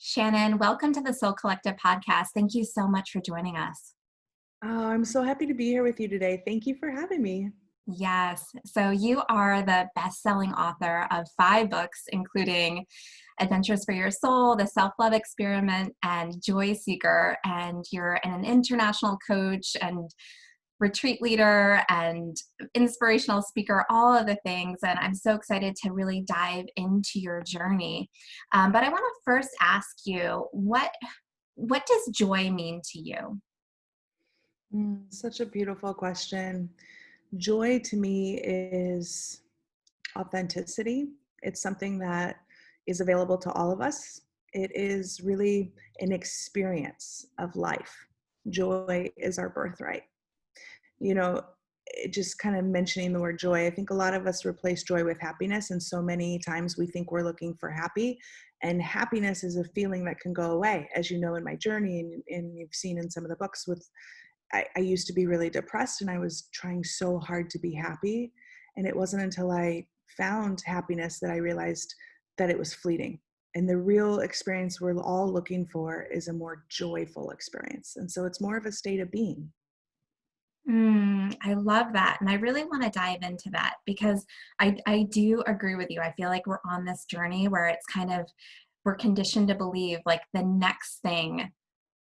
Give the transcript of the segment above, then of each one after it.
Shannon, welcome to the Soul Collective podcast. Thank you so much for joining us. Oh, I'm so happy to be here with you today. Thank you for having me. Yes, so you are the best-selling author of 5 books, including Adventures for Your Soul, The Self-Love Experiment, and Joy Seeker. And you're an international coach and retreat leader and inspirational speaker, all of the things. And I'm so excited to really dive into your journey. But I want to first ask you, what does joy mean to you? Such a beautiful question. Joy to me is authenticity. It's something that is available to all of us. It is really an experience of life. Joy is our birthright. You know, just kind of mentioning the word joy, I think a lot of us replace joy with happiness. And so many times we think we're looking for happy. And happiness is a feeling that can go away, as you know, in my journey, and you've seen in some of the books with I used to be really depressed and I was trying so hard to be happy. And it wasn't until I found happiness that I realized that it was fleeting. And the real experience we're all looking for is a more joyful experience. And so it's more of a state of being. I love that. And I really want to dive into that because I do agree with you. I feel like we're on this journey where it's kind of, we're conditioned to believe like the next thing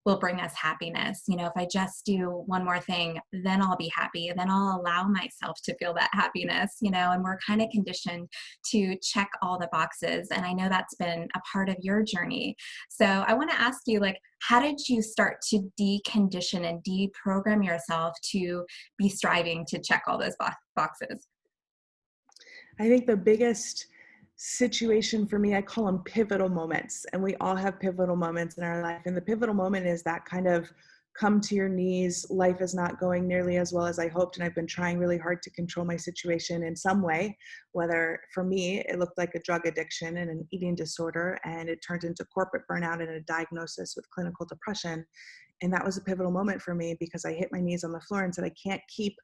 will bring us happiness. You know, if I just do one more thing, then I'll be happy. Then I'll allow myself to feel that happiness, and we're kind of conditioned to check all the boxes. And I know that's been a part of your journey. So I want to ask you, like, how did you start to decondition and deprogram yourself to be striving to check all those boxes? I think the biggest situation for me, I call them pivotal moments. And we all have pivotal moments in our life. And the pivotal moment is that kind of come to your knees. Life is not going nearly as well as I hoped. And I've been trying really hard to control my situation in some way, whether for me, it looked like a drug addiction and an eating disorder, and it turned into corporate burnout and a diagnosis with clinical depression. And that was a pivotal moment for me because I hit my knees on the floor and said, I can't keep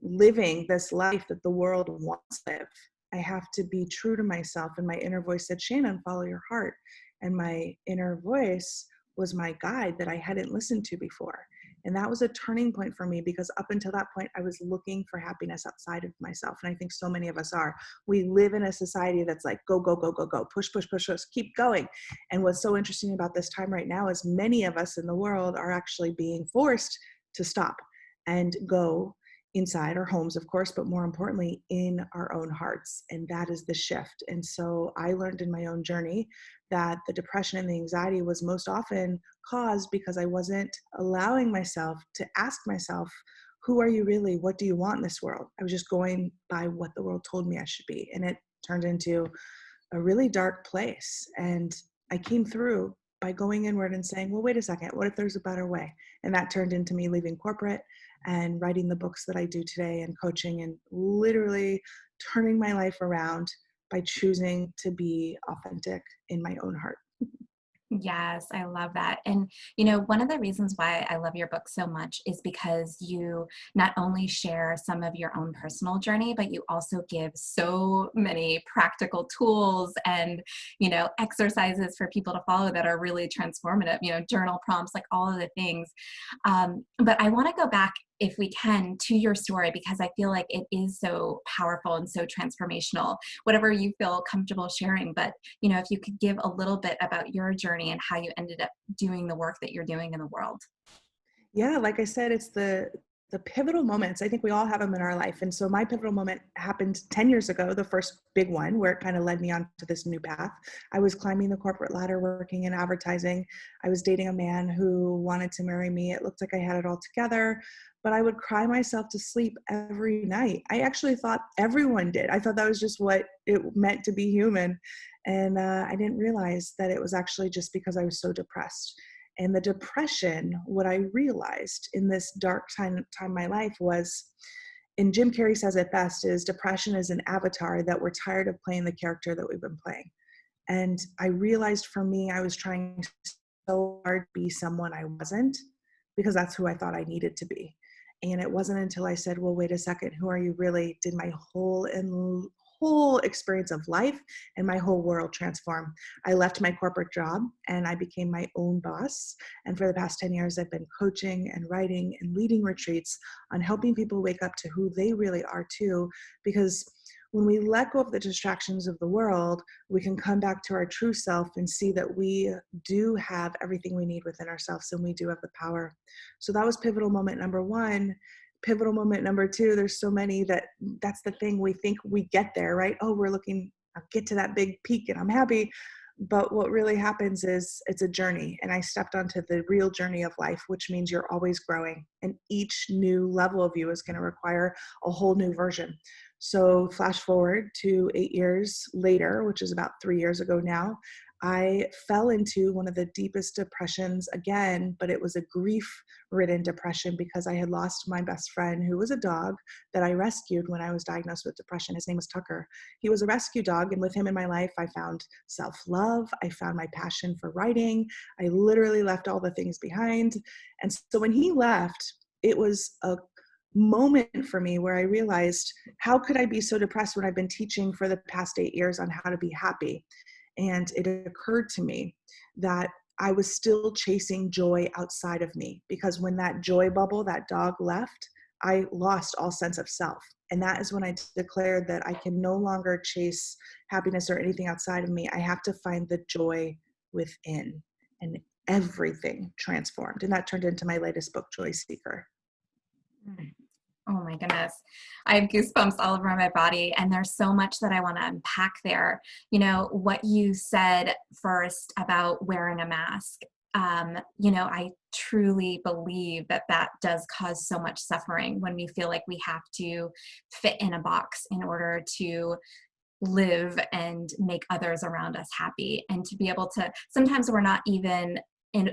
living this life that the world wants to live. I have to be true to myself. And my inner voice said, Shannon, follow your heart. And my inner voice was my guide that I hadn't listened to before. And that was a turning point for me because up until that point, I was looking for happiness outside of myself. And I think so many of us are. We live in a society that's like, go, go, go, go, go, push, push, push, push, keep going. And what's so interesting about this time right now is many of us in the world are actually being forced to stop and go inside our homes, of course, but more importantly, in our own hearts. And that is the shift. And so I learned in my own journey that the depression and the anxiety was most often caused because I wasn't allowing myself to ask myself, who are you really? What do you want in this world? I was just going by what the world told me I should be. And it turned into a really dark place. And I came through by going inward and saying, well, wait a second, what if there's a better way? And that turned into me leaving corporate and writing the books that I do today and coaching and literally turning my life around by choosing to be authentic in my own heart. Yes, I love that. And, one of the reasons why I love your book so much is because you not only share some of your own personal journey, but you also give so many practical tools and, exercises for people to follow that are really transformative, journal prompts, like all of the things. But I want to go back, if we can, to your story because I feel like it is so powerful and so transformational, whatever you feel comfortable sharing. But if you could give a little bit about your journey and how you ended up doing the work that you're doing in the world. Yeah, like I said, it's the pivotal moments. I think we all have them in our life. And so my pivotal moment happened 10 years ago, the first big one where it kind of led me on to this new path. I was climbing the corporate ladder, working in advertising. I was dating a man who wanted to marry me. It looked like I had it all together, but I would cry myself to sleep every night. I actually thought everyone did. I thought that was just what it meant to be human. And I didn't realize that it was actually just because I was so depressed. And the depression, what I realized in this dark time in my life was, and Jim Carrey says it best, is depression is an avatar that we're tired of playing the character that we've been playing. And I realized for me, I was trying so hard to be someone I wasn't because that's who I thought I needed to be. And it wasn't until I said, well, wait a second, who are you really? Did my whole experience of life and my whole world transformed. I left my corporate job and I became my own boss. And for the past 10 years, I've been coaching and writing and leading retreats on helping people wake up to who they really are too. Because when we let go of the distractions of the world, we can come back to our true self and see that we do have everything we need within ourselves and we do have the power. So that was pivotal moment number one. Pivotal moment number two, there's so many that's the thing. We think we get there, right? Oh, I'll get to that big peak and I'm happy. But what really happens is it's a journey. And I stepped onto the real journey of life, which means you're always growing. And each new level of you is going to require a whole new version. So flash forward to 8 years later, which is about 3 years ago now, I fell into one of the deepest depressions again, but it was a grief-ridden depression because I had lost my best friend who was a dog that I rescued when I was diagnosed with depression. His name was Tucker. He was a rescue dog, and with him in my life, I found self-love. I found my passion for writing. I literally left all the things behind. And so when he left, it was a moment for me where I realized, how could I be so depressed when I've been teaching for the past 8 years on how to be happy? And it occurred to me that I was still chasing joy outside of me, because when that joy bubble, that dog left, I lost all sense of self. And that is when I declared that I can no longer chase happiness or anything outside of me. I have to find the joy within. And everything transformed. And that turned into my latest book, Joy Seeker. Mm. Oh my goodness. I have goosebumps all over my body, and there's so much that I want to unpack there. What you said first about wearing a mask. I truly believe that that does cause so much suffering when we feel like we have to fit in a box in order to live and make others around us happy, and to be able to, sometimes we're not even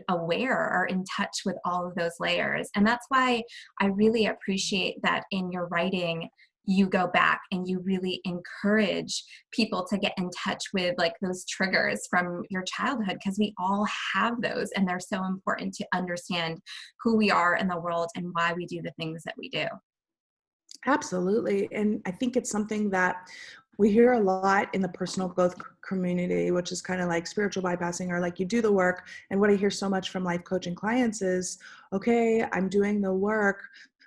aware or in touch with all of those layers. And that's why I really appreciate that in your writing you go back and you really encourage people to get in touch with like those triggers from your childhood, because we all have those and they're so important to understand who we are in the world and why we do the things that we do. Absolutely. And I think it's something that we hear a lot in the personal growth community, which is kind of like spiritual bypassing, or like you do the work. And what I hear so much from life coaching clients is, okay, I'm doing the work,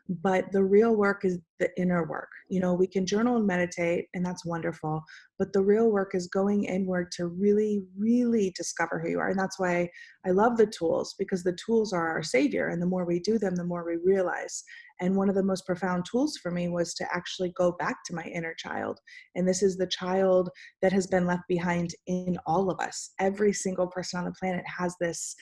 but the real work is the inner work. We can journal and meditate, and that's wonderful. But the real work is going inward to really, really discover who you are. And that's why I love the tools, because the tools are our savior. And the more we do them, the more we realize. And one of the most profound tools for me was to actually go back to my inner child. And this is the child that has been left behind in all of us. Every single person on the planet has this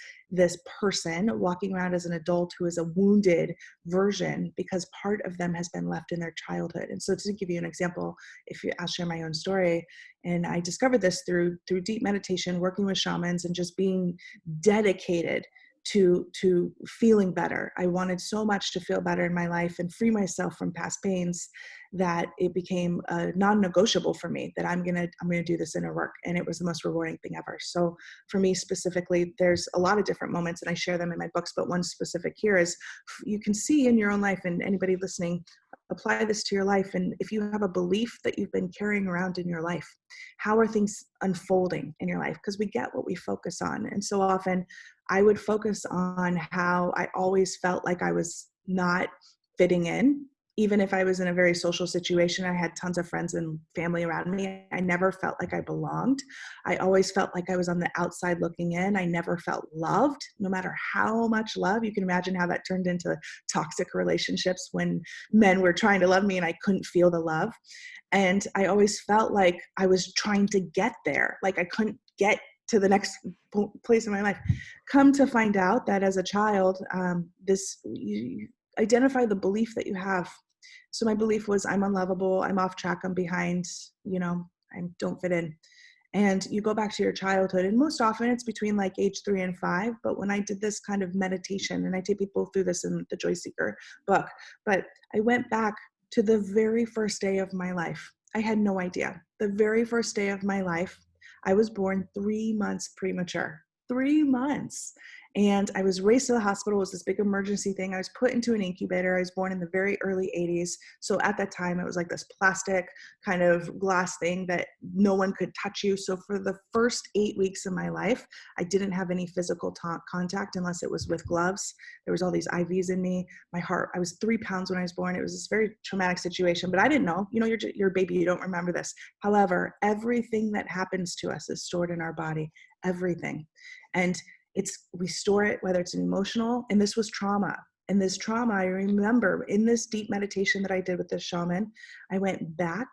person walking around as an adult who is a wounded version, because part of them has been left in their childhood. And so to give you an example, I'll share my own story. And I discovered this through deep meditation, working with shamans, and just being dedicated to feeling better. I wanted so much to feel better in my life and free myself from past pains, that it became non-negotiable for me that I'm gonna do this inner work. And it was the most rewarding thing ever. So for me specifically, there's a lot of different moments, and I share them in my books, but one specific here is, you can see in your own life, and anybody listening, apply this to your life. And if you have a belief that you've been carrying around in your life, how are things unfolding in your life? Because we get what we focus on. And so often I would focus on how I always felt like I was not fitting in. Even if I was in a very social situation, I had tons of friends and family around me, I never felt like I belonged. I always felt like I was on the outside looking in. I never felt loved, no matter how much love. You can imagine how that turned into toxic relationships when men were trying to love me and I couldn't feel the love. And I always felt like I was trying to get there, like I couldn't get to the next place in my life. Come to find out that as a child, you identify the belief that you have. So my belief was, I'm unlovable, I'm off track, I'm behind, I don't fit in. And you go back to your childhood, and most often it's between like age 3 and 5. But when I did this kind of meditation, and I take people through this in the Joy Seeker book, but I went back to the very first day of my life. I had no idea. The very first day of my life, I was born 3 months premature. 3 months. And I was raced to the hospital. It was this big emergency thing. I was put into an incubator. I was born in the very early 80s. So at that time, it was like this plastic kind of glass thing that no one could touch you. So for the first 8 weeks of my life, I didn't have any physical contact unless it was with gloves. There was all these IVs in me. My heart, I was 3 pounds when I was born. It was this very traumatic situation, but I didn't know. You know, you're a baby, you don't remember this. However, everything that happens to us is stored in our body, everything. And we store it, whether it's an emotional, and this was trauma. And this trauma, I remember in this deep meditation that I did with this shaman, I went back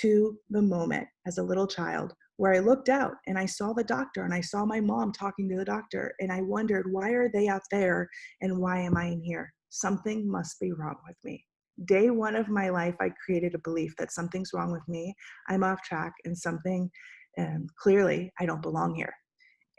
to the moment as a little child where I looked out and I saw the doctor and I saw my mom talking to the doctor. And I wondered, why are they out there and why am I in here? Something must be wrong with me. Day one of my life, I created a belief that something's wrong with me. I'm off track and something, clearly I don't belong here.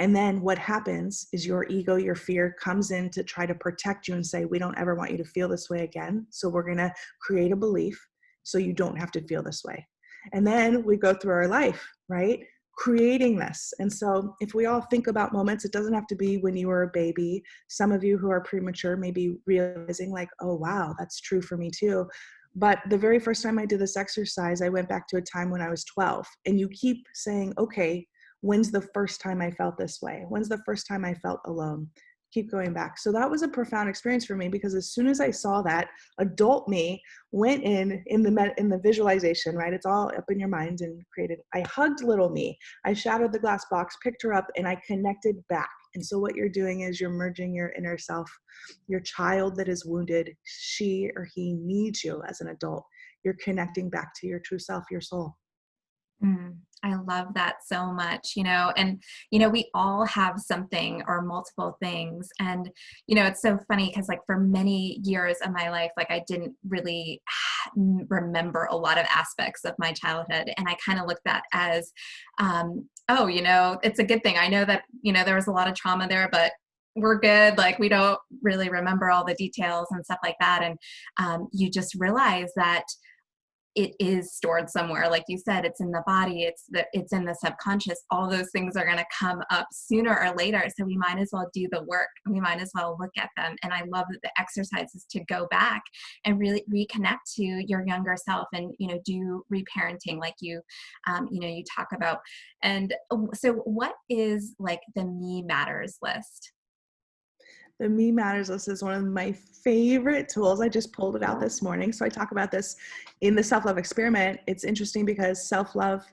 And then what happens is your ego, your fear comes in to try to protect you and say, we don't ever want you to feel this way again. So we're going to create a belief so you don't have to feel this way. And then we go through our life, right? Creating this. And so if we all think about moments, it doesn't have to be when you were a baby. Some of you who are premature may be realizing like, oh, wow, that's true for me too. But the very first time I did this exercise, I went back to a time when I was 12. And you keep saying, okay, when's the first time I felt this way? When's the first time I felt alone? Keep going back. So that was a profound experience for me because as soon as I saw that, adult me went in the visualization, right? It's all up in your mind and created. I hugged little me. I shattered the glass box, picked her up, and I connected back. And so what you're doing is you're merging your inner self, your child that is wounded. She or he needs you as an adult. You're connecting back to your true self, your soul. I love that so much, and, we all have something or multiple things. And, it's so funny because, like, for many years of my life, like, I didn't really remember a lot of aspects of my childhood. And I kind of looked at as, oh, it's a good thing. I know that, there was a lot of trauma there, but we're good. Like, we don't really remember all the details and stuff like that. And you just realize that it is stored somewhere. Like you said, it's in the body, it's in the subconscious. All those things are going to come up sooner or later. So we might as well do the work. We might as well look at them. And I love that the exercise is to go back and really reconnect to your younger self and, do reparenting like you talk about. And so what is like the me matters list? The Me Matters list is one of my favorite tools. I just pulled it out this morning. So I talk about this in the self-love experiment. It's interesting because self-love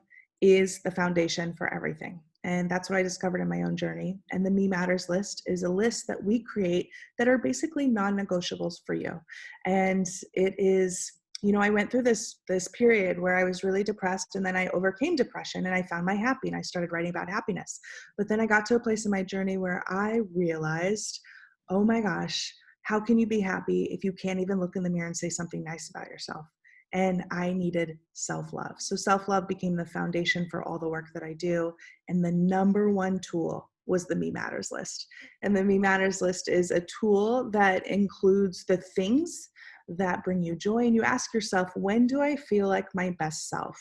is the foundation for everything. And that's what I discovered in my own journey. And the Me Matters list is a list that we create that are basically non-negotiables for you. And it is, I went through this period where I was really depressed, and then I overcame depression and I found my happy and I started writing about happiness. But then I got to a place in my journey where I realized, oh my gosh, how can you be happy if you can't even look in the mirror and say something nice about yourself? And I needed self-love. So self-love became the foundation for all the work that I do. And the number one tool was the Me Matters list. And the Me Matters list is a tool that includes the things that bring you joy. And you ask yourself, when do I feel like my best self?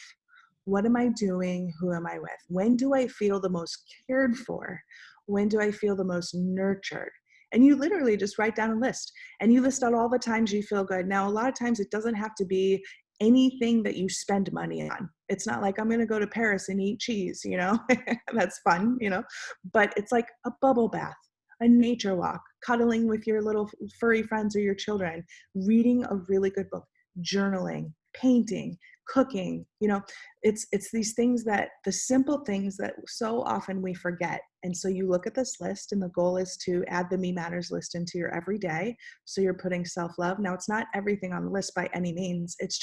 What am I doing? Who am I with? When do I feel the most cared for? When do I feel the most nurtured? And you literally just write down a list and you list out all the times you feel good. Now, a lot of times it doesn't have to be anything that you spend money on. It's not like I'm going to go to Paris and eat cheese, that's fun, but it's like a bubble bath, a nature walk, cuddling with your little furry friends or your children, reading a really good book, journaling, painting, cooking. It's these things, that the simple things that so often we forget. And so you look at this list, and the goal is to add the Me Matters list into your everyday. So you're putting self-love. Now, it's not everything on the list by any means. It's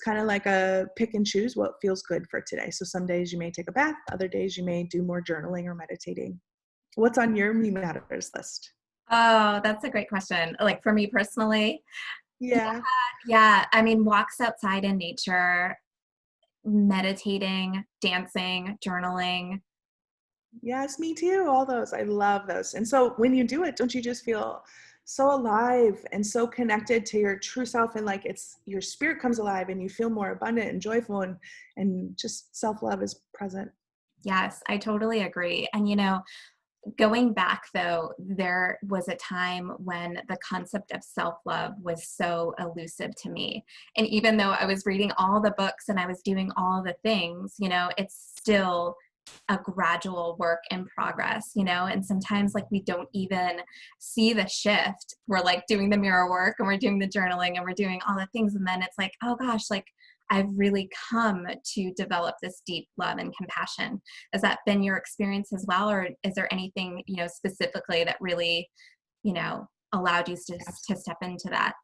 kind of like a pick and choose what feels good for today. So some days you may take a bath, other days you may do more journaling or meditating. What's on your Me Matters list? Oh, that's a great question. Like, for me personally, yeah, Yeah. yeah. I mean, walks outside in nature, meditating, dancing, journaling. Yes, me too. All those. I love those. And so when you do it, don't you just feel so alive and so connected to your true self, and like it's your spirit comes alive and you feel more abundant and joyful, and just self-love is present. Yes, I totally agree. And Going back though, there was a time when the concept of self-love was so elusive to me. And even though I was reading all the books and I was doing all the things, it's still a gradual work in progress, and sometimes like we don't even see the shift. We're like doing the mirror work and we're doing the journaling and we're doing all the things. And then it's like, oh gosh, like I've really come to develop this deep love and compassion. Has that been your experience as well? Or is there anything, specifically that really, allowed you to step into that?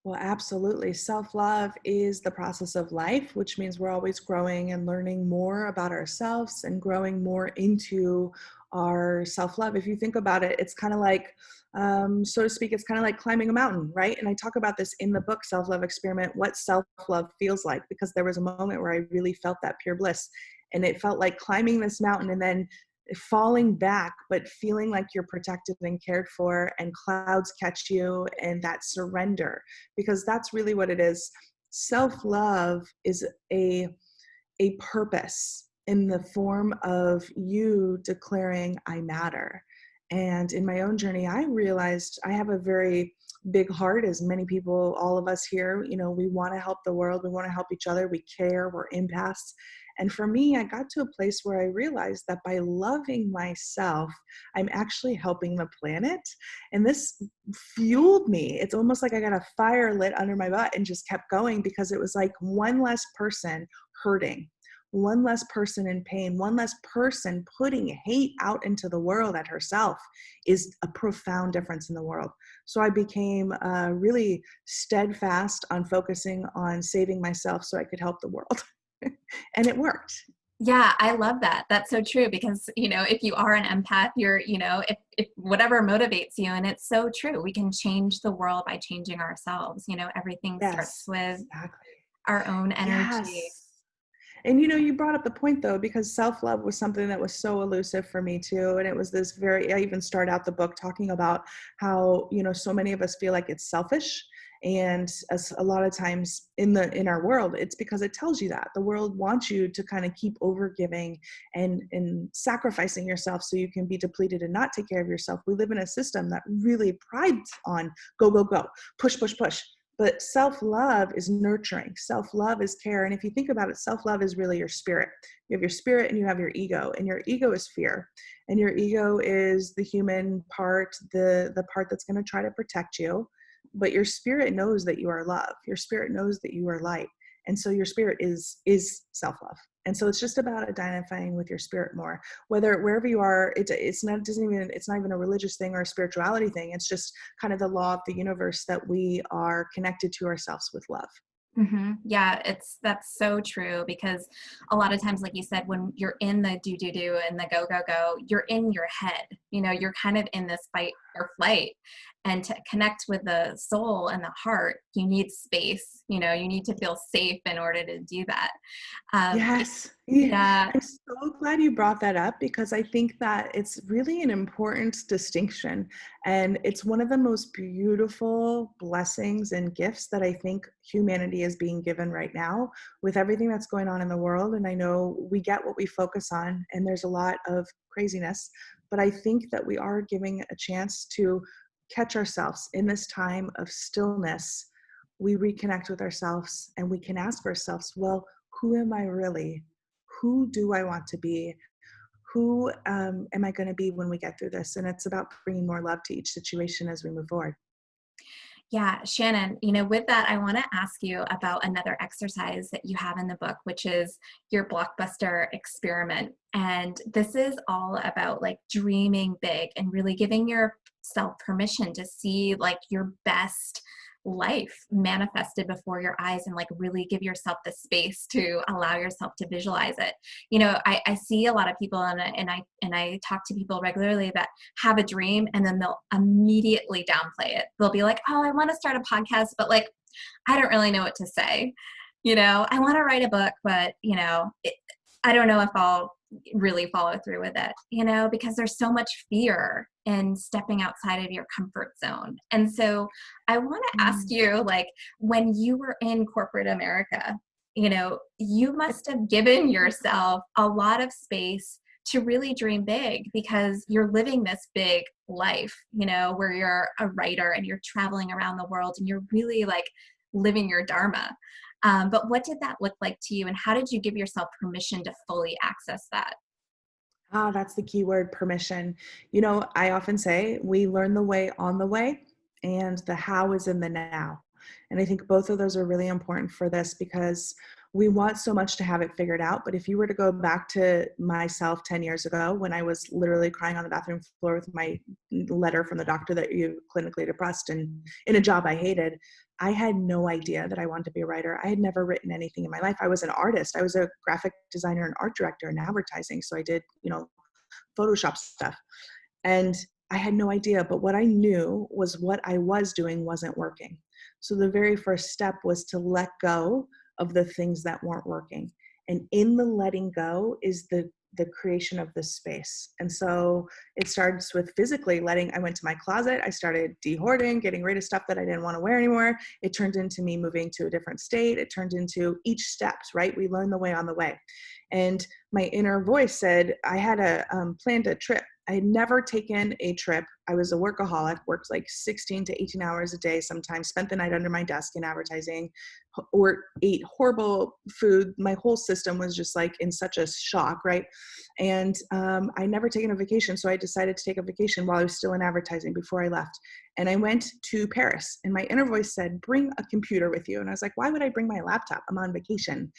Well, absolutely. Self love is the process of life, which means we're always growing and learning more about ourselves and growing more into our self love. If you think about it, it's kind of like, so to speak, it's kind of like climbing a mountain, right? And I talk about this in the book, Self Love Experiment, what self love feels like, because there was a moment where I really felt that pure bliss. And it felt like climbing this mountain and then falling back, but feeling like you're protected and cared for, and clouds catch you, and that surrender, because that's really what it is. Self-love is a purpose in the form of you declaring I matter. And in my own journey, I realized I have a very big heart, as many people, all of us here, we want to help the world, we want to help each other, we care, we're empaths. And for me, I got to a place where I realized that by loving myself, I'm actually helping the planet. And this fueled me. It's almost like I got a fire lit under my butt and just kept going, because it was like one less person hurting, one less person in pain, one less person putting hate out into the world at herself is a profound difference in the world. So I became really steadfast on focusing on saving myself so I could help the world. And it worked. Yeah, I love that. That's so true because, if you are an empath, you're, if whatever motivates you, and it's so true, we can change the world by changing ourselves. Everything starts Yes, with exactly. our own energy. Yes. And you brought up the point though, because self-love was something that was so elusive for me too. And it was this I even start out the book talking about how, so many of us feel like it's selfish. And as a lot of times in our world, it's because it tells you that the world wants you to kind of keep over giving and sacrificing yourself so you can be depleted and not take care of yourself. We live in a system that really prides on go, go, go, push, push, push. But self-love is nurturing. Self-love is care. And if you think about it, self-love is really your spirit. You have your spirit and you have your ego. And your ego is fear. And your ego is the human part, the part that's going to try to protect you. But your spirit knows that you are love. Your spirit knows that you are light. And so your spirit is self-love. And so it's just about identifying with your spirit more. Whether wherever you are, it's not even a religious thing or a spirituality thing. It's just kind of the law of the universe that we are connected to ourselves with love. Yeah, that's so true because a lot of times, like you said, when you're in the do and the go, you're in your head. You're kind of in this fight or flight. And to connect with the soul and the heart, you need space. You need to feel safe in order to do that. It- Yes. Yeah. yeah. I'm so glad you brought that up, because I think that it's really an important distinction. And it's one of the most beautiful blessings and gifts that I think humanity is being given right now with everything that's going on in the world. And I know we get what we focus on, and there's a lot of craziness, but I think that we are giving a chance to catch ourselves in this time of stillness. We reconnect with ourselves and we can ask ourselves, well, who am I really? Who do I want to be? Who am I going to be when we get through this? And it's about bringing more love to each situation as we move forward. Yeah, Shannon, with that, I want to ask you about another exercise that you have in the book, which is your blockbuster experiment. And this is all about like dreaming big and really giving yourself permission to see like your best life manifested before your eyes and like really give yourself the space to allow yourself to visualize it. I see a lot of people and I talk to people regularly that have a dream and then they'll immediately downplay it. They'll be like, oh, I want to start a podcast, but like, I don't really know what to say. I want to write a book, but I don't know if I'll really follow through with it, because there's so much fear in stepping outside of your comfort zone. And so I want to ask Mm. you, like, when you were in corporate America, you must have given yourself a lot of space to really dream big, because you're living this big life, you know, where you're a writer and you're traveling around the world and you're really like living your dharma. But what did that look like to you, and how did you give yourself permission to fully access that? Ah, that's the key word, permission. You know, I often say we learn the way on the way, and the how is in the now. And I think both of those are really important for this because we want so much to have it figured out. But if you were to go back to myself 10 years ago when I was literally crying on the bathroom floor with my letter from the doctor that you clinically depressed and in a job I hated, I had no idea that I wanted to be a writer. I had never written anything in my life. I was an artist. I was a graphic designer and art director in advertising. So I did, Photoshop stuff. And I had no idea, but what I knew was what I was doing wasn't working. So the very first step was to let go of the things that weren't working. And in the letting go is the creation of the space. And so it starts with physically I went to my closet, I started dehoarding, getting rid of stuff that I didn't want to wear anymore. It turned into me moving to a different state. It turned into each steps, right? We learn the way on the way. And my inner voice said, I had planned a trip. I had never taken a trip. I was a workaholic, worked like 16 to 18 hours a day sometimes, spent the night under my desk in advertising, or ate horrible food. My whole system was just like in such a shock, right? And I never taken a vacation. So I decided to take a vacation while I was still in advertising before I left. And I went to Paris, and my inner voice said, bring a computer with you. And I was like, why would I bring my laptop? I'm on vacation.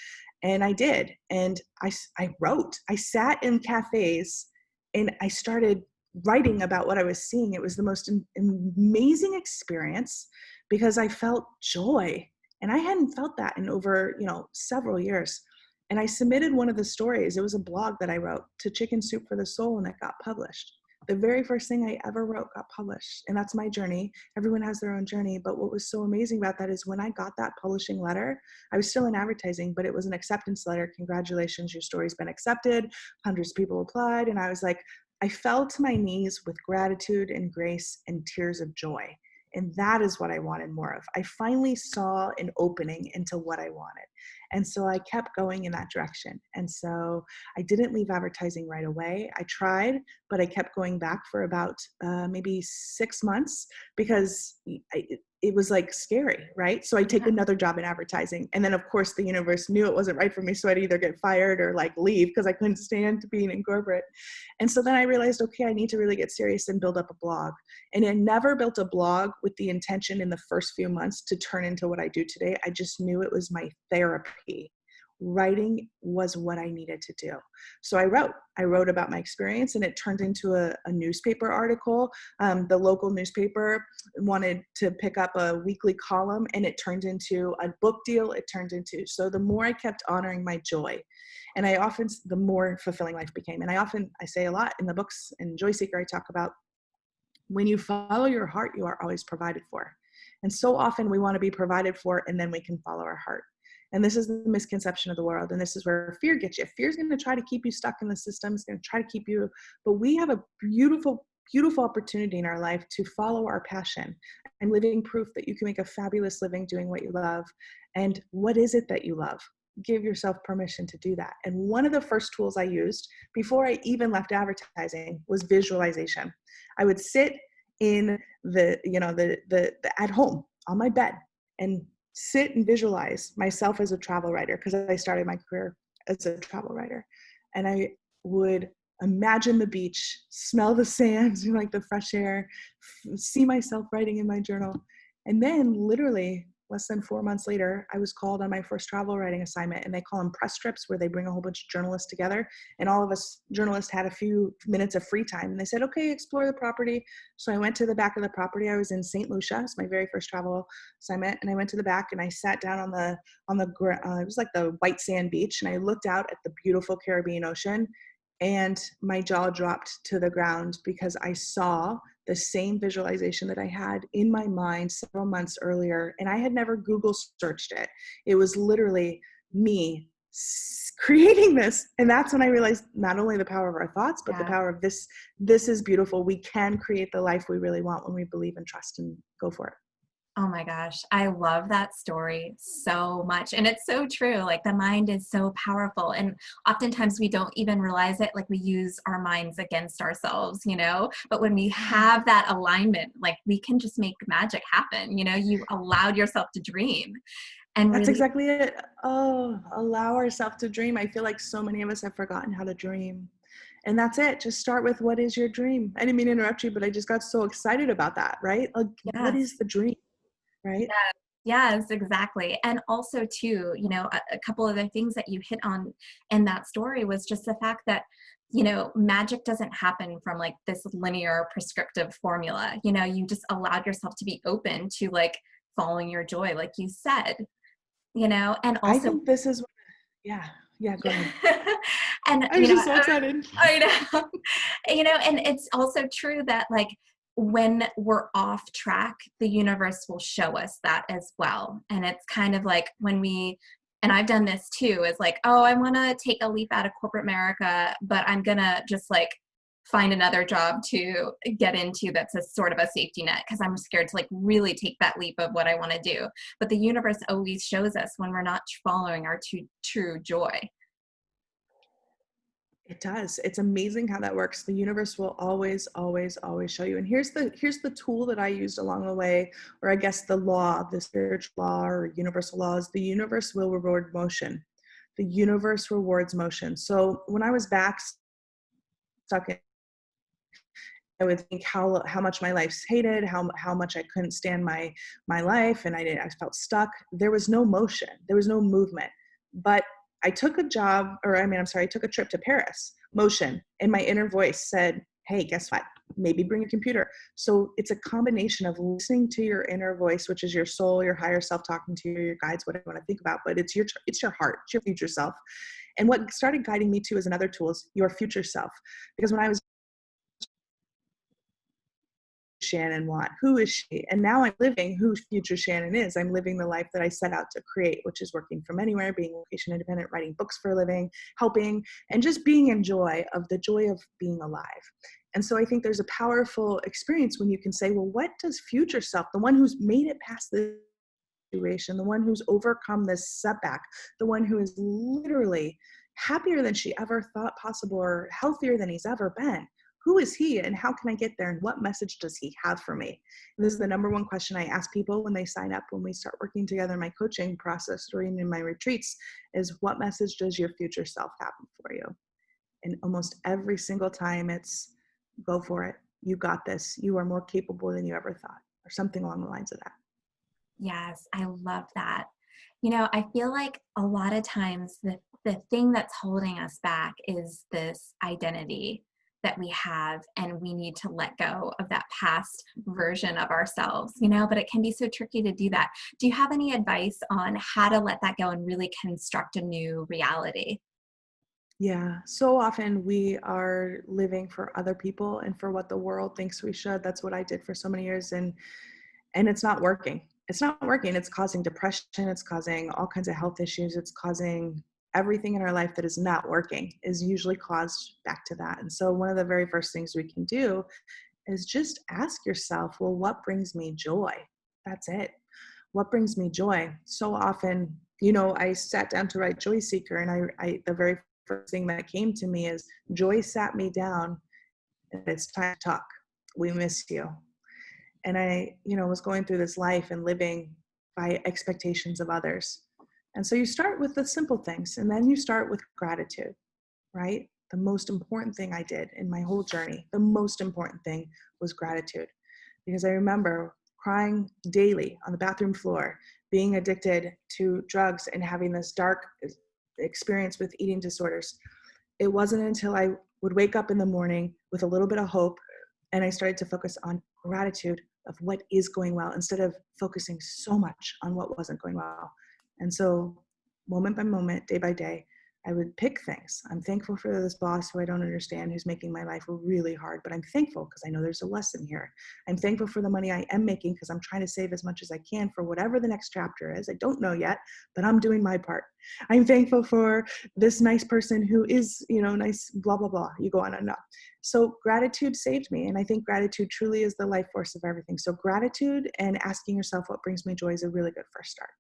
And I did. And I wrote. I sat in cafes and I started writing about what I was seeing. It was the most amazing experience because I felt joy. And I hadn't felt that in over, several years. And I submitted one of the stories. It was a blog that I wrote to Chicken Soup for the Soul, and it got published. The very first thing I ever wrote got published. And that's my journey. Everyone has their own journey. But what was so amazing about that is when I got that publishing letter, I was still in advertising, but it was an acceptance letter. Congratulations, your story's been accepted. Hundreds of people applied. And I was like, I fell to my knees with gratitude and grace and tears of joy. And that is what I wanted more of. I finally saw an opening into what I wanted. And so I kept going in that direction. And so I didn't leave advertising right away. I tried, but I kept going back for about maybe 6 months because it was like scary, right? So I take Yeah. another job in advertising. And then of course the universe knew it wasn't right for me. So I'd either get fired or like leave because I couldn't stand being in corporate. And so then I realized, okay, I need to really get serious and build up a blog. And I never built a blog with the intention in the first few months to turn into what I do today. I just knew it was my therapy. Writing was what I needed to do. So I wrote about my experience, and it turned into a newspaper article. The local newspaper wanted to pick up a weekly column, and it turned into a book deal. So the more I kept honoring my joy, and the more fulfilling life became. And I say a lot in the books, in Joy Seeker, I talk about when you follow your heart, you are always provided for. And so often we want to be provided for, and then we can follow our heart. And this is the misconception of the world. And this is where fear gets you. Fear is going to try to keep you stuck in the system. It's going to try to keep you. But we have a beautiful, beautiful opportunity in our life to follow our passion. I'm living proof that you can make a fabulous living doing what you love. And what is it that you love? Give yourself permission to do that. And one of the first tools I used before I even left advertising was visualization. I would sit in the at home on my bed and sit and visualize myself as a travel writer, because I started my career as a travel writer. And I would imagine the beach, smell the sands, like the fresh air, see myself writing in my journal. And then literally less than 4 months later, I was called on my first travel writing assignment, and they call them press trips, where they bring a whole bunch of journalists together. And all of us journalists had a few minutes of free time, and they said, okay, explore the property. So I went to the back of the property. I was in St. Lucia. It's my very first travel assignment. And I went to the back and I sat down it was like the white sand beach. And I looked out at the beautiful Caribbean Ocean, and my jaw dropped to the ground because I saw the same visualization that I had in my mind several months earlier. And I had never Google searched it. It was literally me creating this. And that's when I realized not only the power of our thoughts, but the Yeah. power of this. This is beautiful. We can create the life we really want when we believe and trust and go for it. Oh my gosh, I love that story so much. And it's so true. Like the mind is so powerful. And oftentimes we don't even realize it. Like we use our minds against ourselves, you know? But when we Yeah, have that alignment, like we can just make magic happen. You know, you allowed yourself to dream and that's really, exactly it. Oh, allow ourselves to dream. I feel like so many of us have forgotten how to dream. And that's it. Just start with what is your dream? I didn't mean to interrupt you, but I just got so excited about that, right? Like, what is yes. the dream, right? Yes, yes, exactly. And also too, you know, a couple of the things that you hit on in that story was just the fact that, you know, magic doesn't happen from like this linear prescriptive formula. You know, you just allowed yourself to be open to like following your joy, like you said, you know, and I also think this is, yeah, yeah, go ahead. and I you was know, just so excited. I know. You know, and it's also true that like when we're off track, the universe will show us that as well. And it's kind of like when we, and I've done this too, is like, oh, I want to take a leap out of corporate America, but I'm going to just like find another job to get into that's a sort of a safety net because I'm scared to like really take that leap of what I want to do. But the universe always shows us when we're not following our true joy. It does. It's amazing how that works. The universe will always, always, always show you. And here's the tool that I used along the way, or I guess the law, the spiritual law or universal laws. The universe will reward motion. The universe rewards motion. So when I was back stuck in, I would think how much my life's hated, how much I couldn't stand my life, and I felt stuck. There was no motion, there was no movement. But I took a job, or I mean, I'm sorry, I took a trip to Paris. Motion, and my inner voice said, "Hey, guess what? Maybe bring a computer." So it's a combination of listening to your inner voice, which is your soul, your higher self talking to you, your guides, whatever you want to think about. But it's your heart, it's your future self. And what started guiding me to is another tool is your future self. Because when I was Shannon want? Who is she? And now I'm living who future Shannon is. I'm living the life that I set out to create, which is working from anywhere, being location independent, writing books for a living, helping, and just being in joy of the joy of being alive. And so I think there's a powerful experience when you can say, well, what does future self, the one who's made it past this situation, the one who's overcome this setback, the one who is literally happier than she ever thought possible or healthier than he's ever been. Who is he and how can I get there and what message does he have for me? And this is the number one question I ask people when they sign up, when we start working together in my coaching process or in my retreats is what message does your future self have for you? And almost every single time it's go for it. You got this. You are more capable than you ever thought or something along the lines of that. Yes, I love that. You know, I feel like a lot of times the thing that's holding us back is this identity that we have, and we need to let go of that past version of ourselves, you know, but it can be so tricky to do that. Do you have any advice on how to let that go and really construct a new reality? Yeah, so often we are living for other people and for what the world thinks we should. That's what I did for so many years and it's not working. It's not working. It's causing depression, it's causing all kinds of health issues, it's causing everything in our life that is not working is usually caused back to that. And so one of the very first things we can do is just ask yourself, well, what brings me joy? That's it. What brings me joy? So often, I sat down to write Joy Seeker, and I the very first thing that came to me is Joy sat me down and it's time to talk. We miss you. And I, was going through this life and living by expectations of others. And so you start with the simple things and then you start with gratitude, right? The most important thing I did in my whole journey, the most important thing was gratitude. Because I remember crying daily on the bathroom floor, being addicted to drugs and having this dark experience with eating disorders. It wasn't until I would wake up in the morning with a little bit of hope and I started to focus on gratitude of what is going well instead of focusing so much on what wasn't going well. And so moment by moment, day by day, I would pick things. I'm thankful for this boss who I don't understand, who's making my life really hard, but I'm thankful because I know there's a lesson here. I'm thankful for the money I am making because I'm trying to save as much as I can for whatever the next chapter is. I don't know yet, but I'm doing my part. I'm thankful for this nice person who is, nice, blah, blah, blah. You go on and on. So gratitude saved me. And I think gratitude truly is the life force of everything. So gratitude and asking yourself what brings me joy is a really good first start.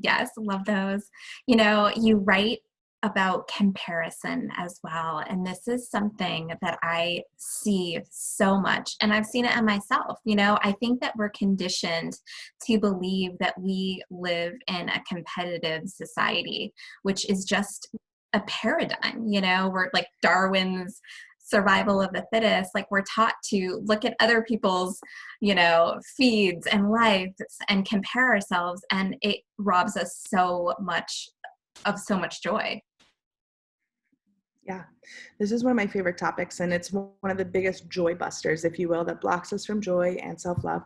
Yes, love those. You write about comparison as well. And this is something that I see so much. And I've seen it in myself. I think that we're conditioned to believe that we live in a competitive society, which is just a paradigm. We're like Darwin's survival of the fittest. Like we're taught to look at other people's feeds and lives and compare ourselves, and it robs us so much joy. Yeah, this is one of my favorite topics, and it's one of the biggest joy busters, if you will, that blocks us from joy and self-love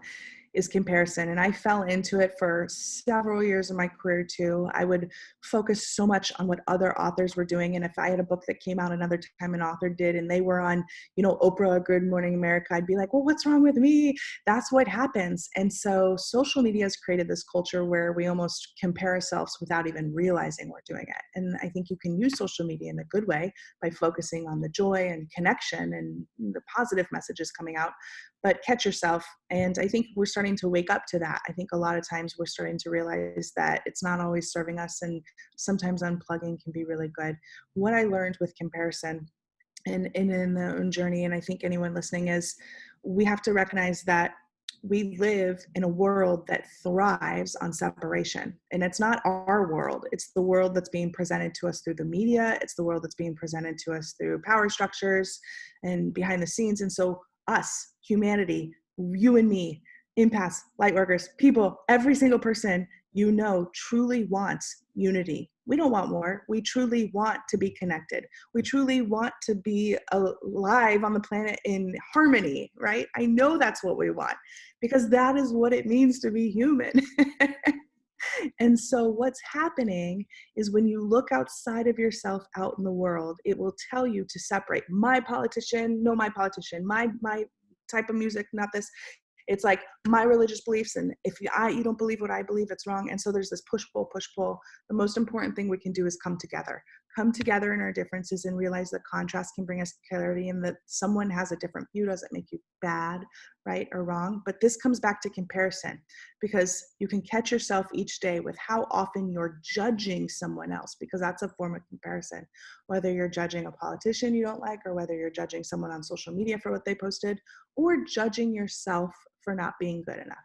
is comparison. And I fell into it for several years of my career too. I would focus so much on what other authors were doing. And if I had a book that came out another time an author did and they were on, Oprah, Good Morning America, I'd be like, well, what's wrong with me? That's what happens. And so social media has created this culture where we almost compare ourselves without even realizing we're doing it. And I think you can use social media in a good way by focusing on the joy and connection and the positive messages coming out, but catch yourself. And I think we're starting to wake up to that. I think a lot of times we're starting to realize that it's not always serving us, and sometimes unplugging can be really good. What I learned with comparison and in the own journey, and I think anyone listening, is we have to recognize that we live in a world that thrives on separation. And it's not our world. It's the world that's being presented to us through the media. It's the world that's being presented to us through power structures and behind the scenes. And so us, humanity, you and me, empaths, light workers, people, every single person truly wants unity. We don't want more. We truly want to be connected. We truly want to be alive on the planet in harmony, right? I know that's what we want because that is what it means to be human. And so what's happening is when you look outside of yourself out in the world, it will tell you to separate my politician, no, my politician, my type of music, not this. It's like my religious beliefs, and if you don't believe what I believe, it's wrong. And so there's this push pull, push pull. The most important thing we can do is come together in our differences, and realize that contrast can bring us clarity, and that someone has a different view doesn't make you bad, right, or wrong. But this comes back to comparison, because you can catch yourself each day with how often you're judging someone else, because that's a form of comparison. Whether you're judging a politician you don't like, or whether you're judging someone on social media for what they posted, or judging yourself for not being good enough.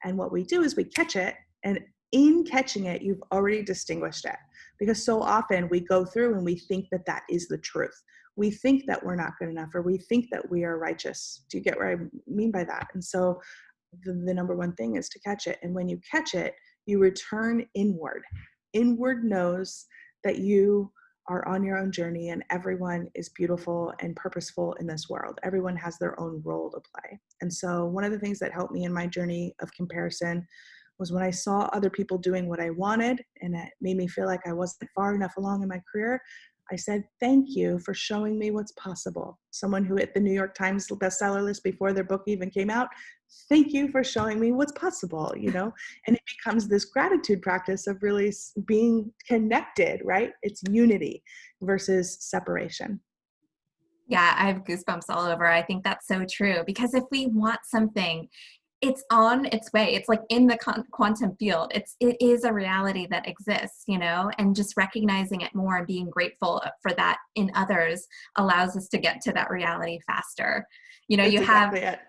And what we do is we catch it, and in catching it, you've already distinguished it. Because so often we go through and we think that that is the truth. We think that we're not good enough, or we think that we are righteous. Do you get what I mean by that? And so the number one thing is to catch it. And when you catch it, you return inward. Inward knows that you are on your own journey, and everyone is beautiful and purposeful in this world. Everyone has their own role to play. And so one of the things that helped me in my journey of comparison was when I saw other people doing what I wanted, and it made me feel like I wasn't far enough along in my career. I said, thank you for showing me what's possible. Someone who hit the New York Times bestseller list before their book even came out, thank you for showing me what's possible, And it becomes this gratitude practice of really being connected, right? It's unity versus separation. Yeah, I have goosebumps all over. I think that's so true, because if we want something, it's on its way. It's like in the quantum field. It is a reality that exists, and just recognizing it more and being grateful for that in others allows us to get to that reality faster. That's You have exactly it.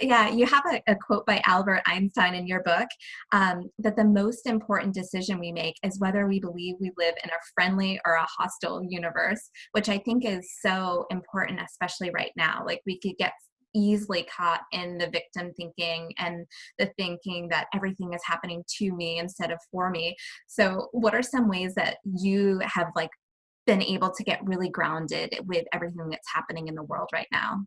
yeah. You have a quote by Albert Einstein in your book, that the most important decision we make is whether we believe we live in a friendly or a hostile universe, which I think is so important, especially right now. Like we could get easily caught in the victim thinking and the thinking that everything is happening to me instead of for me. So what are some ways that you have been able to get really grounded with everything that's happening in the world right now?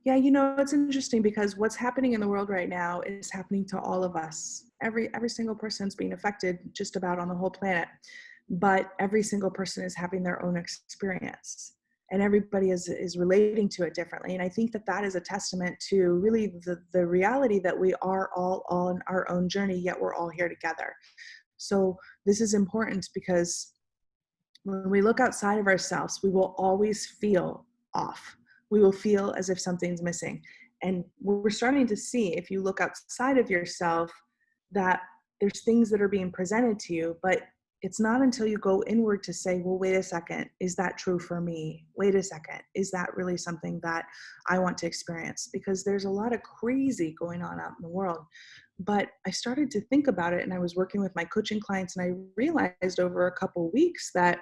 Yeah, it's interesting because what's happening in the world right now is happening to all of us. Every single person's being affected just about on the whole planet. but every single person is having their own experience, and everybody is relating to it differently. And I think that that is a testament to really the reality that we are all on our own journey, yet we're all here together. So this is important because when we look outside of ourselves, we will always feel off. We will feel as if something's missing. And we're starting to see, if you look outside of yourself, that there's things that are being presented to you, but it's not until you go inward to say, well, wait a second, is that true for me? Wait a second, is that really something that I want to experience? Because there's a lot of crazy going on out in the world. But I started to think about it, and I was working with my coaching clients, and I realized over a couple of weeks that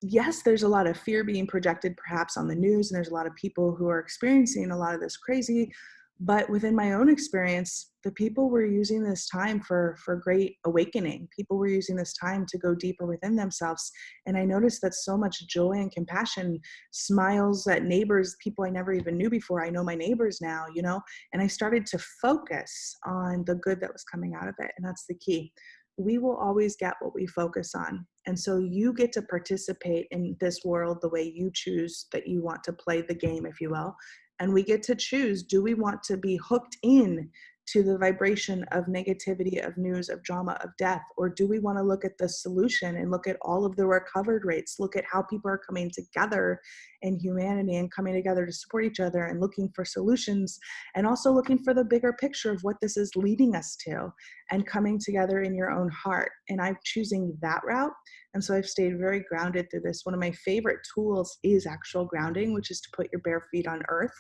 yes, there's a lot of fear being projected perhaps on the news, and there's a lot of people who are experiencing a lot of this crazy. But within my own experience, the people were using this time for great awakening. People were using this time to go deeper within themselves. And I noticed that so much joy and compassion, smiles at neighbors, people I never even knew before. I know my neighbors now, and I started to focus on the good that was coming out of it. And that's the key. We will always get what we focus on. And so you get to participate in this world the way you choose that you want to play the game, if you will. And we get to choose, do we want to be hooked in to the vibration of negativity, of news, of drama, of death? Or do we want to look at the solution and look at all of the recovered rates, look at how people are coming together in humanity and coming together to support each other and looking for solutions, and also looking for the bigger picture of what this is leading us to and coming together in your own heart? And I'm choosing that route. And so I've stayed very grounded through this. One of my favorite tools is actual grounding, which is to put your bare feet on earth.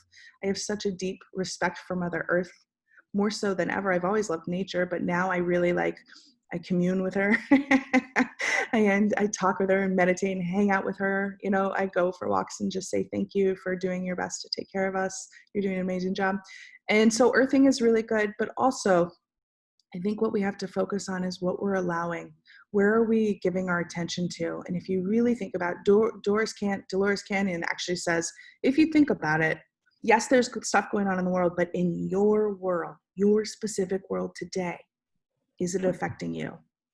I have such a deep respect for Mother Earth, more so than ever. I've always loved nature, but now I really I commune with her and I talk with her and meditate and hang out with her. I go for walks and just say, thank you for doing your best to take care of us. You're doing an amazing job. And so earthing is really good, but also I think what we have to focus on is what we're allowing. Where are we giving our attention to? And if you really think about Dolores Canyon actually says, if you think about it, yes, there's good stuff going on in the world, but in your world, your specific world today, is it affecting you?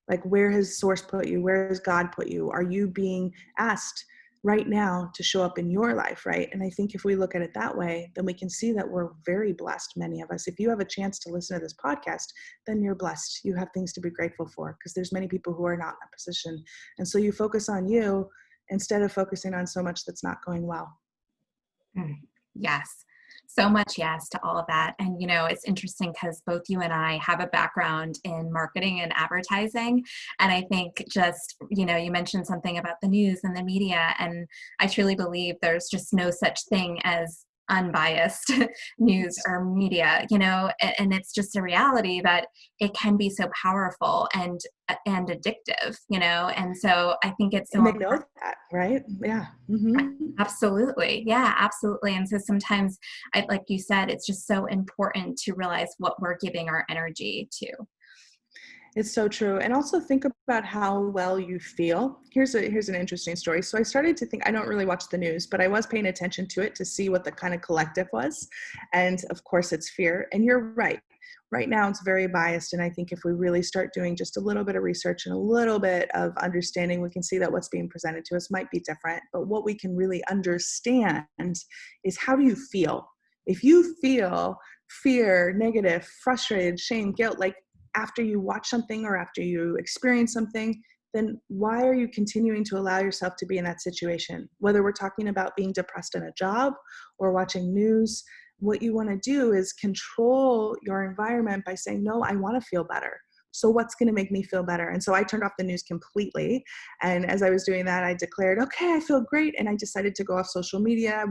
Like, where has Source put you? Where has God put you? Are you being asked right now to show up in your life, right? And I think if we look at it that way, then we can see that we're very blessed, many of us. If you have a chance to listen to this podcast, then you're blessed. You have things to be grateful for, because there's many people who are not in that position. And so you focus on you instead of focusing on so much that's not going well. Yes. So much yes to all of that. And, it's interesting because both you and I have a background in marketing and advertising. And I think just, you mentioned something about the news and the media. And I truly believe there's just no such thing as unbiased news or media, and it's just a reality that it can be so powerful and addictive, and so I think it's And so they know that, right? Yeah. Mm-hmm. absolutely. Yeah, absolutely. And so sometimes, like you said, it's just so important to realize what we're giving our energy to. It's so true. And also think about how well you feel. Here's an interesting story. So I started to think, I don't really watch the news, but I was paying attention to it to see what the kind of collective was. And of course it's fear. And you're right. Right now it's very biased. And I think if we really start doing just a little bit of research and a little bit of understanding, we can see that what's being presented to us might be different. But what we can really understand is, how do you feel? If you feel fear, negative, frustrated, shame, guilt, like after you watch something or after you experience something, then why are you continuing to allow yourself to be in that situation? Whether we're talking about being depressed in a job or watching news, what you want to do is control your environment by saying, no, I want to feel better. So what's going to make me feel better? And so I turned off the news completely. And as I was doing that, I declared, okay, I feel great. And I decided to go off social media.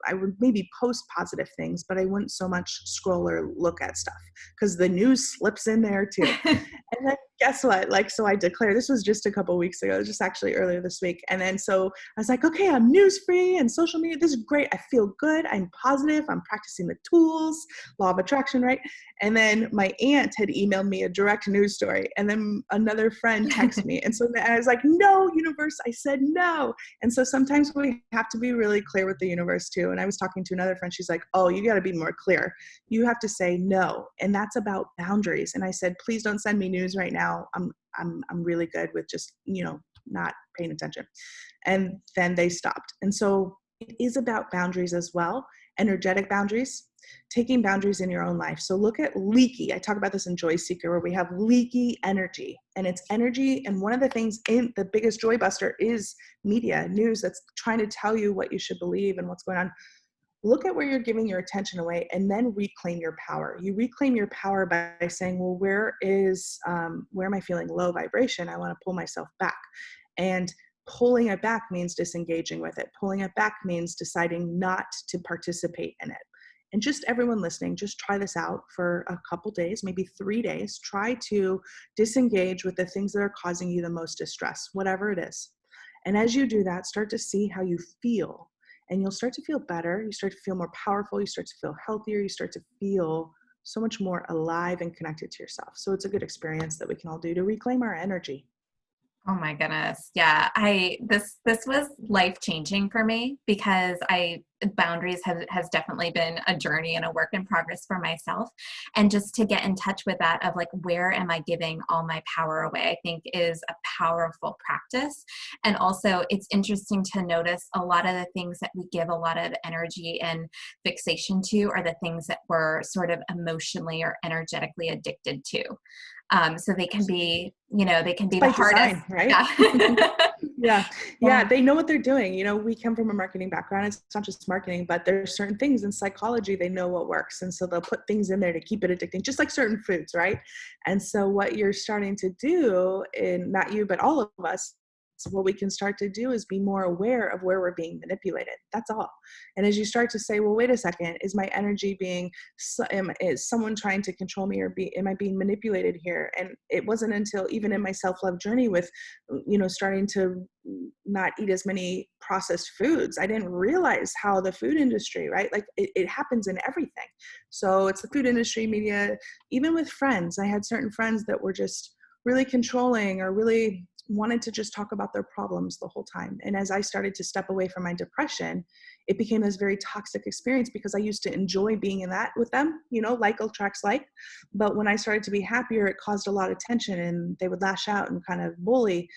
I would maybe post positive things, but I wouldn't so much scroll or look at stuff, because the news slips in there too. And then guess what? So I declared, this was just a couple of weeks ago, just actually earlier this week. And then so I was like, okay, I'm news free and social media. This is great. I feel good. I'm positive. I'm practicing the tools, law of attraction, right? And then my aunt had emailed me a direct news story. And then another friend texted me. And so I was like, no, universe. I said no. And so sometimes we have to be really clear with the universe too. And I was talking to another friend. She's like, oh, you got to be more clear. You have to say no. And that's about boundaries. And I said, please don't send me news right now. I'm really good with just, not paying attention. And then they stopped. And so it is about boundaries as well, energetic boundaries, taking boundaries in your own life. So look at leaky. I talk about this in Joy Seeker, where we have leaky energy, and it's energy. And one of the things in the biggest joy buster is media, news that's trying to tell you what you should believe and what's going on. Look at where you're giving your attention away, and then reclaim your power. You reclaim your power by saying, well, where am I feeling low vibration? I want to pull myself back. And pulling it back means disengaging with it. Pulling it back means deciding not to participate in it. And just everyone listening, just try this out for a couple days, maybe 3 days. Try to disengage with the things that are causing you the most distress, whatever it is. And as you do that, start to see how you feel. And you'll start to feel better. You start to feel more powerful. You start to feel healthier. You start to feel so much more alive and connected to yourself. So it's a good experience that we can all do to reclaim our energy. Oh my goodness. Yeah. This was life-changing for me, because boundaries has definitely been a journey and a work in progress for myself. And just to get in touch with that of like, where am I giving all my power away, I think is a powerful practice. And also it's interesting to notice a lot of the things that we give a lot of energy and fixation to are the things that we're sort of emotionally or energetically addicted to. So they can be, they can It's be the by hardest. design, right? Yeah. Yeah. Yeah. Yeah. They know what they're doing. We come from a marketing background. It's not just marketing, but there's certain things in psychology, they know what works. And so they'll put things in there to keep it addicting, just like certain foods, right? And so what you're starting to do, and not you, but all of us, so what we can start to do is be more aware of where we're being manipulated. That's all. And as you start to say, well, wait a second, is my energy is someone trying to control me, or am I being manipulated here? And it wasn't until even in my self-love journey with, starting to not eat as many processed foods, I didn't realize how the food industry, right? Like it happens in everything. So it's the food industry, media, even with friends. I had certain friends that were just really controlling, or really wanted to just talk about their problems the whole time. And as I started to step away from my depression, it became this very toxic experience, because I used to enjoy being in that with them, like attracts like. But when I started to be happier, it caused a lot of tension, and they would lash out and kind of bully.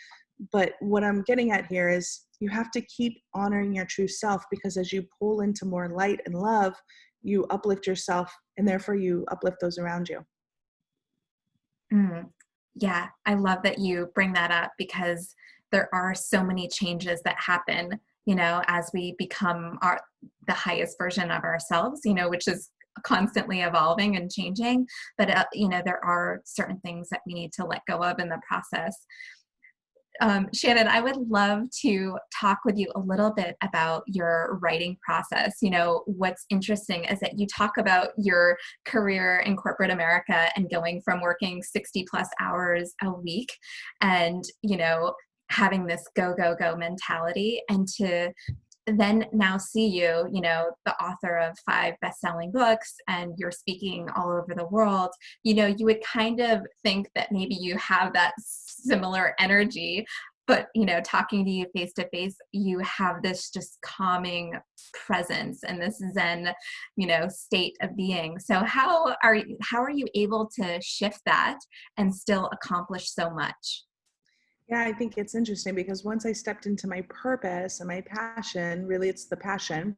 But what I'm getting at here is you have to keep honoring your true self, because as you pull into more light and love, you uplift yourself, and therefore you uplift those around you. Mm. Yeah, I love that you bring that up, because there are so many changes that happen, as we become the highest version of ourselves, which is constantly evolving and changing. But, there are certain things that we need to let go of in the process. Shannon, I would love to talk with you a little bit about your writing process. What's interesting is that you talk about your career in corporate America and going from working 60 plus hours a week and, having this go, go, go mentality, and to then now see you, the author of 5 best-selling books, and you're speaking all over the world. You would kind of think that maybe you have that similar energy, but, talking to you face to face, you have this just calming presence and this Zen, state of being. So how are you able to shift that and still accomplish so much? Yeah, I think it's interesting, because once I stepped into my purpose and my passion, really it's the passion,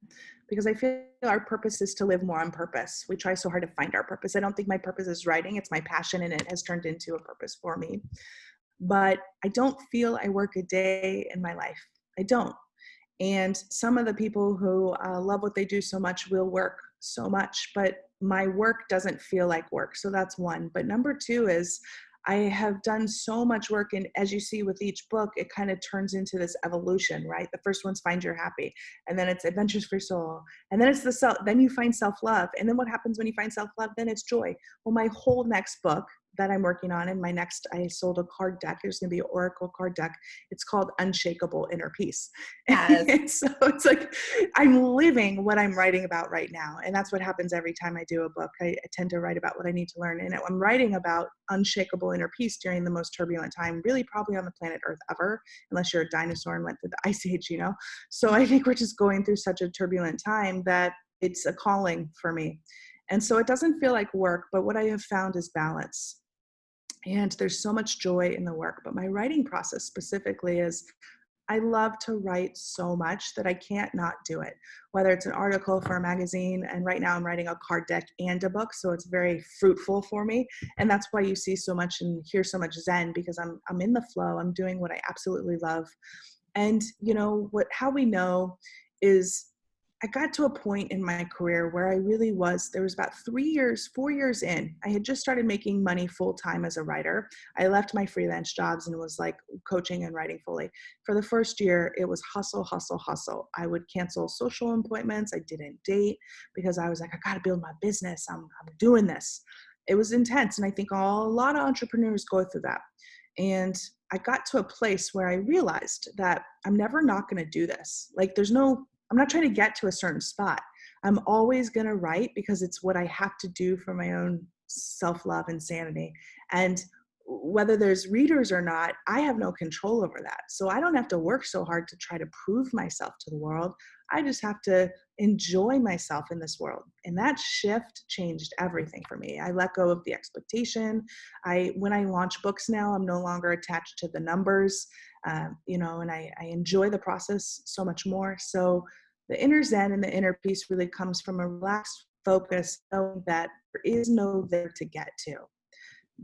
because I feel our purpose is to live more on purpose. We try so hard to find our purpose. I don't think my purpose is writing, it's my passion, and it has turned into a purpose for me. But I don't feel I work a day in my life. I don't. And some of the people who love what they do so much will work so much, but my work doesn't feel like work. So that's one. But number two is I have done so much work. And as you see with each book, it kind of turns into this evolution, right? The first one's Find Your Happy. And then it's Adventures for Soul. And then it's then you find self-love. And then what happens when you find self-love? Then it's joy. Well, my whole next book that I'm working on, and I sold a card deck. There's going to be an Oracle card deck. It's called Unshakable Inner Peace. Yes. And so it's like I'm living what I'm writing about right now. And that's what happens every time I do a book. I tend to write about what I need to learn. And I'm writing about unshakable inner peace during the most turbulent time, really probably on the planet Earth ever, unless you're a dinosaur and went through the ice age, So I think we're just going through such a turbulent time that it's a calling for me. And so it doesn't feel like work, but what I have found is balance. And there's so much joy in the work. But my writing process specifically is I love to write so much that I can't not do it, whether it's an article for a magazine. And right now I'm writing a card deck and a book. So it's very fruitful for me. And that's why you see so much and hear so much Zen, because I'm in the flow. I'm doing what I absolutely love. And how we know is I got to a point in my career where I really was, there was about 3 years, 4 years in, I had just started making money full time as a writer. I left my freelance jobs and was like coaching and writing fully. For the first year, it was hustle, hustle, hustle. I would cancel social appointments. I didn't date because I was like, I got to build my business. I'm doing this. It was intense. And I think a lot of entrepreneurs go through that. And I got to a place where I realized that I'm never not going to do this. Like I'm not trying to get to a certain spot. I'm always going to write because it's what I have to do for my own self-love and sanity. And whether there's readers or not, I have no control over that. So I don't have to work so hard to try to prove myself to the world. I just have to enjoy myself in this world. And that shift changed everything for me. I let go of the expectation. When I launch books now, I'm no longer attached to the numbers, and I enjoy the process so much more. So the inner Zen and the inner peace really comes from a relaxed focus, knowing that there is no there to get to.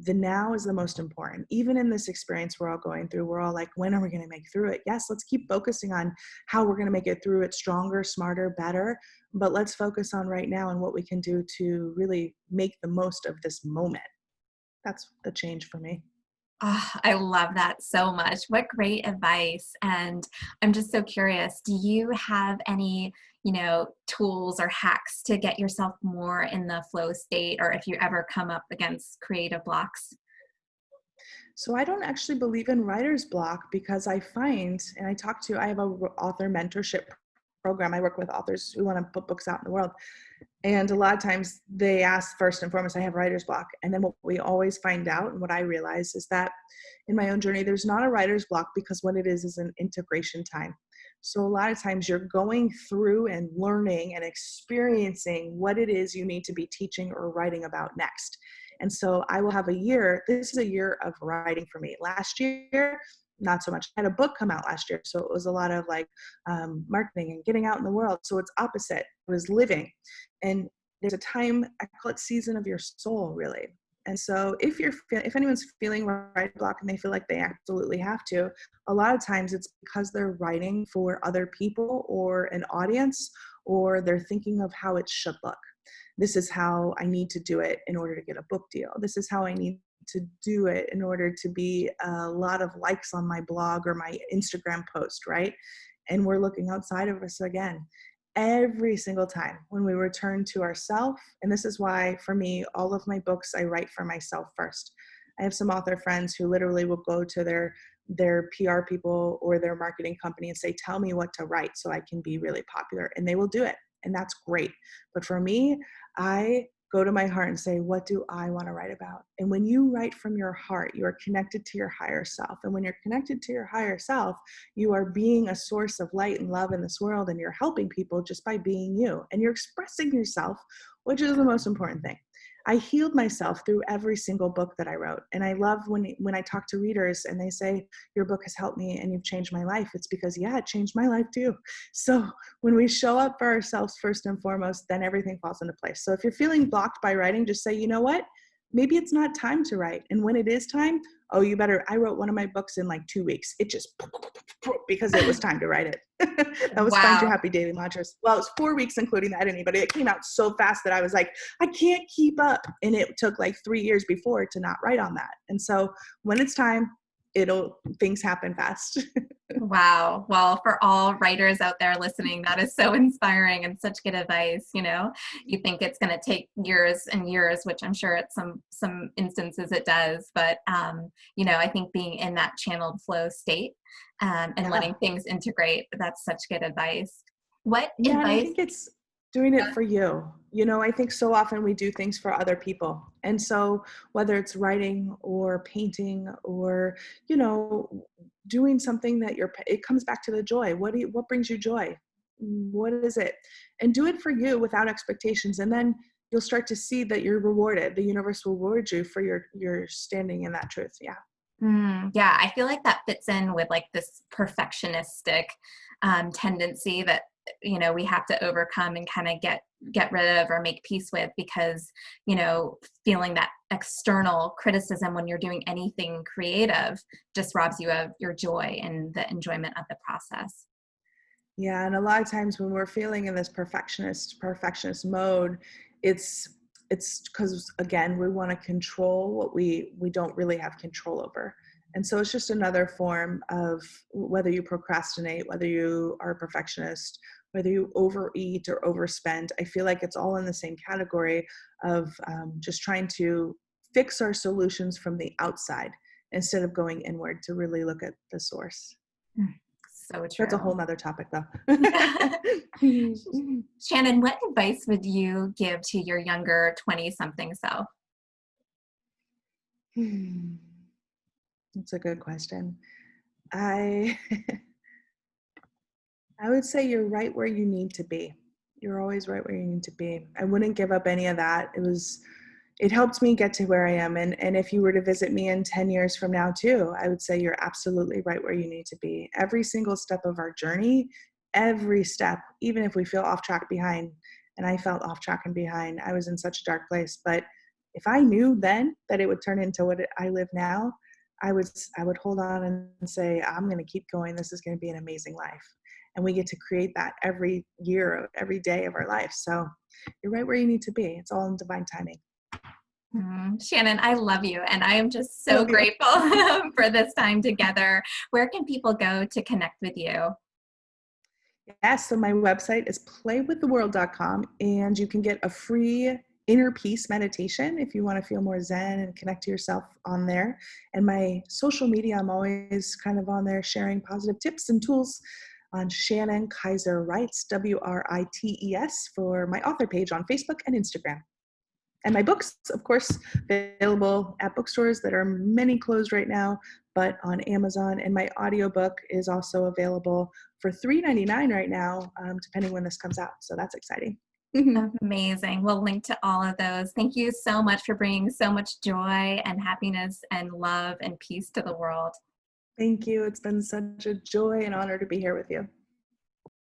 The now is the most important. Even in this experience we're all going through, we're all like, when are we going to make through it? Yes, let's keep focusing on how we're going to make it through it stronger, smarter, better. But let's focus on right now and what we can do to really make the most of this moment. That's the change for me. Oh, I love that so much. What great advice. And I'm just so curious, do you have any, tools or hacks to get yourself more in the flow state, or if you ever come up against creative blocks? So I don't actually believe in writer's block because I find, and I have a author mentorship program. I work with authors who want to put books out in the world. And a lot of times they ask first and foremost, I have writer's block. And then what we always find out, and what I realize is that in my own journey, there's not a writer's block, because what it is an integration time. So a lot of times you're going through and learning and experiencing what it is you need to be teaching or writing about next. And so I will have this is a year of writing for me. Last year, not so much. I had a book come out last year. So it was a lot of like marketing and getting out in the world. So it's opposite. It was living. And there's a time, I call it season of your soul, really. And so if anyone's feeling writing block and they feel like they absolutely have to, a lot of times it's because they're writing for other people or an audience, or they're thinking of how it should look. This is how I need to do it in order to get a book deal. This is how I need to do it in order to be a lot of likes on my blog or my Instagram post, right? And we're looking outside of us again. Every single time when we return to ourself, and this is why for me, all of my books, I write for myself first. I have some author friends who literally will go to their PR people or their marketing company and say, tell me what to write so I can be really popular. And they will do it. And that's great. But for me, I go to my heart and say, what do I want to write about? And when you write from your heart, you are connected to your higher self. And when you're connected to your higher self, you are being a source of light and love in this world, and you're helping people just by being you. And you're expressing yourself, which is the most important thing. I healed myself through every single book that I wrote. And I love when I talk to readers and they say, your book has helped me and you've changed my life. It's because, yeah, it changed my life too. So when we show up for ourselves first and foremost, then everything falls into place. So if you're feeling blocked by writing, just say, you know what? Maybe it's not time to write. And when it is time, I wrote one of my books in like 2 weeks. It just, because it was time to write it. That was Find Your Wow. Happy Daily Mantras. Well, it was 4 weeks, including the editing, but it came out so fast that I was like, I can't keep up. And it took like 3 years before to not write on that. And so when it's time, things happen fast. Wow. Well, for all writers out there listening, that is so inspiring and such good advice. You think it's going to take years and years, which I'm sure at some instances it does. But I think being in that channeled flow state and letting Yeah. things integrate, that's such good advice. What Yeah, and I advice? think it's doing it for you. I think so often we do things for other people. And so whether it's writing or painting or, doing something that it comes back to the joy. What brings you joy? What is it? And do it for you without expectations. And then you'll start to see that you're rewarded. The universe will reward you for your standing in that truth. Yeah. Yeah, I feel like that fits in with like this perfectionistic tendency that we have to overcome and kind of get rid of or make peace with, because feeling that external criticism when you're doing anything creative just robs you of your joy and the enjoyment of the process. Yeah, and a lot of times when we're feeling in this perfectionist mode, it's it's because again, we want to control what we don't really have control over. And so it's just another form of whether you procrastinate, whether you are a perfectionist, whether you overeat or overspend. I feel like it's all in the same category of just trying to fix our solutions from the outside instead of going inward to really look at the source. Mm, so That's a whole true. nother topic though. Shannon, what advice would you give to your younger 20 something self? That's a good question. I I would say you're right where you need to be. You're always right where you need to be. I wouldn't give up any of that. It helped me get to where I am. And if you were to visit me in 10 years from now too, I would say you're absolutely right where you need to be. Every single step of our journey, every step, even if we feel off track behind, and I felt off track and behind, I was in such a dark place. But if I knew then that it would turn into I live now, I would hold on and say, I'm going to keep going. This is going to be an amazing life. And we get to create that every year, every day of our life. So you're right where you need to be. It's all in divine timing. Shannon, I love you, and I am just I so love you. grateful for this time together. Where can people go to connect with you? Yes, so my website is playwiththeworld.com, and you can get a free inner peace meditation if you want to feel more zen and connect to yourself on there. And my social media, I'm always kind of on there sharing positive tips and tools on Shannon Kaiser Writes, WRITES, for my author page on Facebook and Instagram. And my books, of course, available at bookstores that are many closed right now, but on Amazon. And my audiobook is also available for $3.99 right now, depending when this comes out. So that's exciting. Amazing. We'll link to all of those. Thank you so much for bringing so much joy and happiness and love and peace to the world. Thank you. It's been such a joy and honor to be here with you.